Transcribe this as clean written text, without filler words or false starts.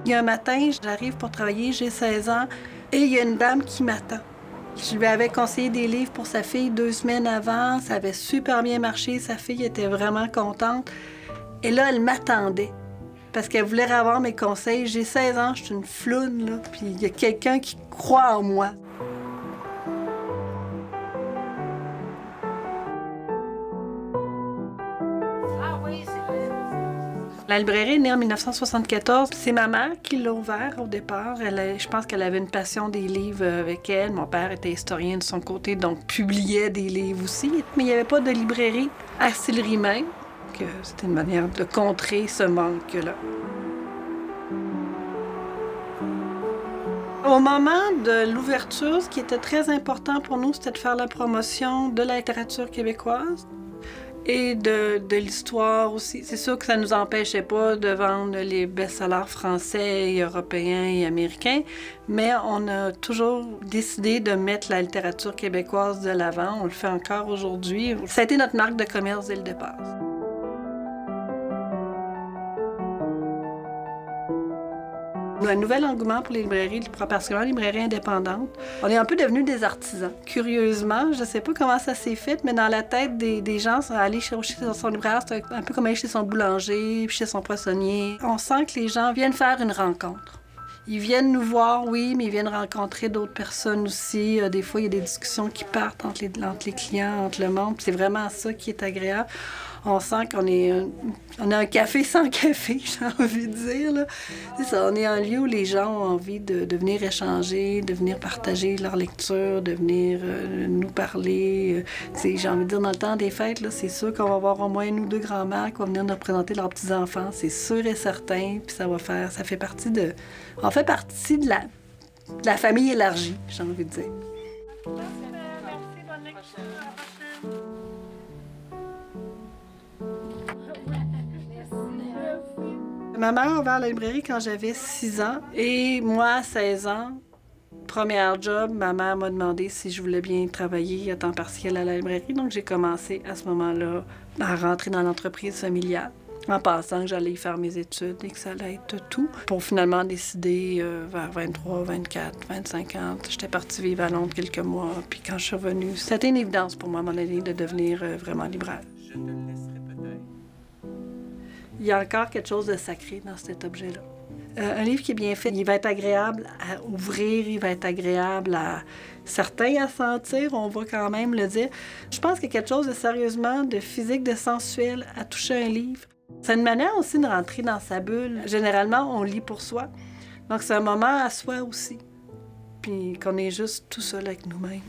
Il y a un matin, j'arrive pour travailler, j'ai 16 ans, et il y a une dame qui m'attend. Je lui avais conseillé des livres pour sa fille 2 semaines avant. Ça avait super bien marché. Sa fille était vraiment contente. Et là, elle m'attendait parce qu'elle voulait avoir mes conseils. J'ai 16 ans, je suis une floune, là. Puis il y a quelqu'un qui croit en moi. La librairie est née en 1974. C'est ma mère qui l'a ouvert au départ. Je pense qu'elle avait une passion des livres avec elle. Mon père était historien de son côté, donc publiait des livres aussi. Mais il n'y avait pas de librairie à Sillery même. C'était une manière de contrer ce manque-là. Au moment de l'ouverture, ce qui était très important pour nous, c'était de faire la promotion de la littérature québécoise et de l'histoire aussi. C'est sûr que ça ne nous empêchait pas de vendre les best-sellers français, et européens et américains, mais on a toujours décidé de mettre la littérature québécoise de l'avant. On le fait encore aujourd'hui. Ça a été notre marque de commerce dès le départ. Un nouvel engouement pour les librairies, particulièrement les librairies indépendantes. On est un peu devenus des artisans. Curieusement, je ne sais pas comment ça s'est fait, mais dans la tête des gens, aller chercher son libraire, c'est un peu comme aller chez son boulanger, puis chez son poissonnier. On sent que les gens viennent faire une rencontre. Ils viennent nous voir, oui, mais ils viennent rencontrer d'autres personnes aussi. Des fois, il y a des discussions qui partent entre les clients, entre le monde. C'est vraiment ça qui est agréable. On sent qu'on est un café sans café, j'ai envie de dire. C'est ça, on est un lieu où les gens ont envie de venir échanger, de venir partager leur lecture, de venir nous parler. J'ai envie de dire, dans le temps des fêtes, c'est sûr qu'on va avoir au moins 1 ou 2 grands-mères qui vont venir nous représenter leurs petits-enfants. C'est sûr et certain. Puis ça fait partie de... On fait partie de la famille élargie, j'ai envie de dire. Merci, bonne lecture. Ma mère a ouvert la librairie quand j'avais 6 ans et moi, à 16 ans, première job, ma mère m'a demandé si je voulais bien travailler à temps partiel à la librairie. Donc, j'ai commencé à ce moment-là à rentrer dans l'entreprise familiale en pensant que j'allais y faire mes études et que ça allait être tout. Pour finalement décider vers 23, 24, 25 ans, j'étais partie vivre à Londres quelques mois. Puis quand je suis revenue, c'était une évidence pour moi, à mon avis, de devenir vraiment libraire. Je te le laisserai peut-être. Il y a encore quelque chose de sacré dans cet objet-là. Un livre qui est bien fait, il va être agréable à ouvrir, il va être agréable à certains à sentir, on va quand même le dire. Je pense qu'il y a quelque chose de sérieusement, de physique, de sensuel à toucher un livre. C'est une manière aussi de rentrer dans sa bulle. Généralement, on lit pour soi. Donc, c'est un moment à soi aussi. Puis qu'on est juste tout seul avec nous-mêmes.